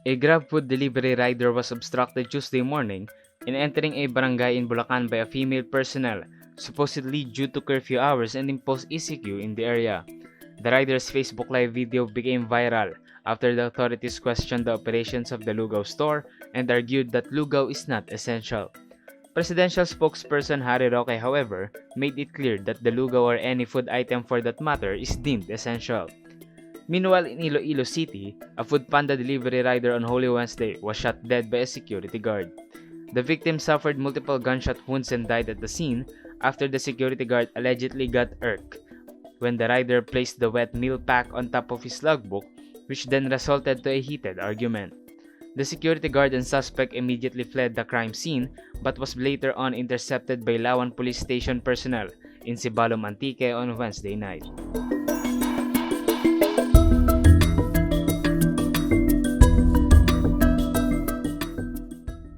A Grab food delivery rider was obstructed Tuesday morning in entering a barangay in Bulacan by a female personnel, supposedly due to curfew hours and imposed ECQ in the area. The rider's Facebook Live video became viral after the authorities questioned the operations of the Lugaw store and argued that Lugaw is not essential. Presidential spokesperson Harry Roque, however, made it clear that the Lugaw or any food item for that matter is deemed essential. Meanwhile, in Iloilo City, a food panda delivery rider on Holy Wednesday was shot dead by a security guard. The victim suffered multiple gunshot wounds and died at the scene after the security guard allegedly got irked when the rider placed the wet meal pack on top of his logbook, which then resulted to a heated argument. The security guard and suspect immediately fled the crime scene but was later on intercepted by Lawan Police Station personnel in Sibalom, Antique on Wednesday night.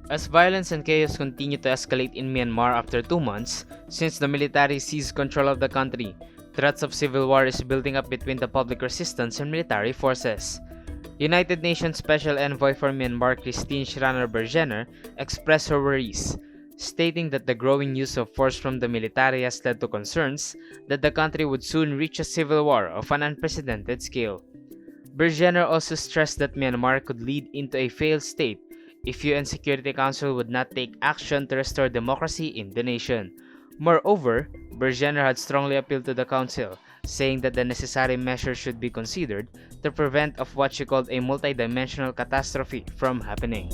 As violence and chaos continue to escalate in Myanmar after 2 months since the military seized control of the country, threats of civil war is building up between the public resistance and military forces. United Nations Special Envoy for Myanmar Christine Schraner Bergener expressed her worries, stating that the growing use of force from the military has led to concerns that the country would soon reach a civil war of an unprecedented scale. Bergener also stressed that Myanmar could lead into a failed state if UN Security Council would not take action to restore democracy in the nation. Moreover, Bergener had strongly appealed to the Council, saying that the necessary measures should be considered to prevent of what she called a multidimensional catastrophe from happening.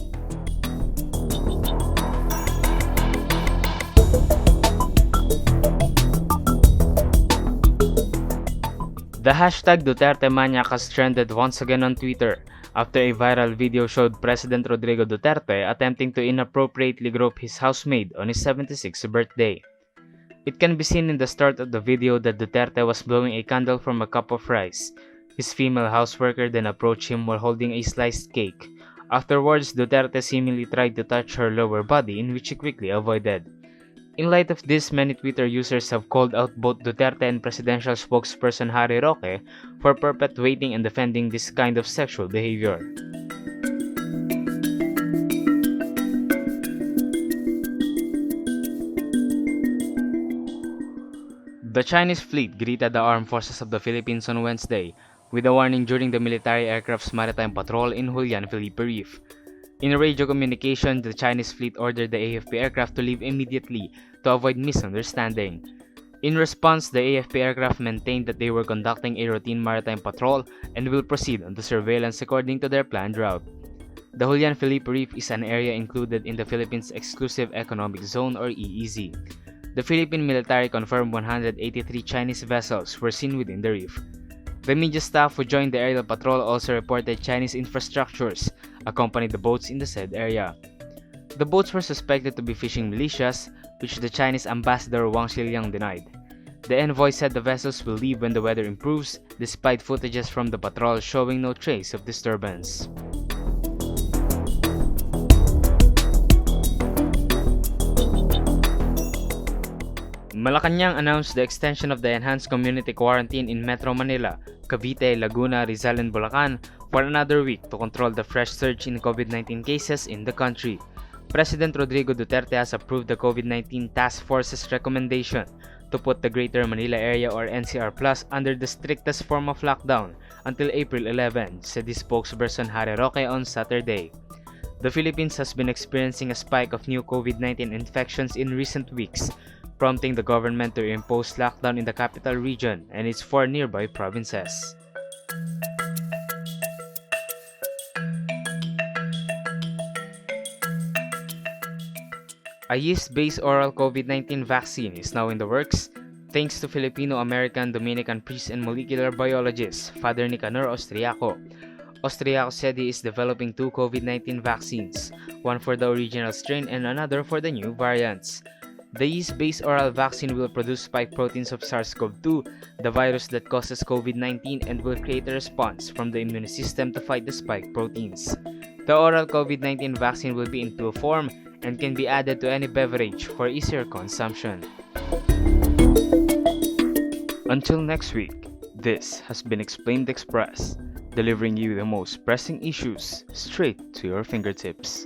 The hashtag Duterte Maniac has trended once again on Twitter after a viral video showed President Rodrigo Duterte attempting to inappropriately grope his housemaid on his 76th birthday. It can be seen in the start of the video that Duterte was blowing a candle from a cup of rice. His female houseworker then approached him while holding a sliced cake. Afterwards, Duterte seemingly tried to touch her lower body, in which she quickly avoided. In light of this, many Twitter users have called out both Duterte and presidential spokesperson Harry Roque for perpetuating and defending this kind of sexual behavior. The Chinese fleet greeted the armed forces of the Philippines on Wednesday with a warning during the military aircraft's maritime patrol in Julian Felipe Reef. In a radio communication, the Chinese fleet ordered the AFP aircraft to leave immediately to avoid misunderstanding. In response, the AFP aircraft maintained that they were conducting a routine maritime patrol and will proceed on the surveillance according to their planned route. The Julian Felipe Reef is an area included in the Philippines Exclusive Economic Zone or EEZ. The Philippine military confirmed 183 Chinese vessels were seen within the reef. The media staff who joined the aerial patrol also reported Chinese infrastructures accompanied the boats in the said area. The boats were suspected to be fishing militias, which the Chinese ambassador Wang Xiliang denied. The envoy said the vessels will leave when the weather improves, despite footages from the patrol showing no trace of disturbance. Malacanang announced the extension of the enhanced community quarantine in Metro Manila, Cavite, Laguna, Rizal, and Bulacan for another week to control the fresh surge in COVID-19 cases in the country. President Rodrigo Duterte has approved the COVID-19 Task Force's recommendation to put the Greater Manila Area or NCR Plus under the strictest form of lockdown until April 11, said the spokesperson Harry Roque on Saturday. The Philippines has been experiencing a spike of new COVID-19 infections in recent weeks, prompting the government to impose lockdown in the capital region and its 4 nearby provinces. A yeast-based oral COVID-19 vaccine is now in the works thanks to Filipino-American Dominican priest and molecular biologist Father Nicanor Austriaco. Austriaco said he is developing 2 COVID-19 vaccines, one for the original strain and another for the new variants. The yeast-based oral vaccine will produce spike proteins of SARS-CoV-2, the virus that causes COVID-19, and will create a response from the immune system to fight the spike proteins. The oral COVID-19 vaccine will be in pill form and can be added to any beverage for easier consumption. Until next week, this has been Explained Express. delivering you the most pressing issues straight to your fingertips.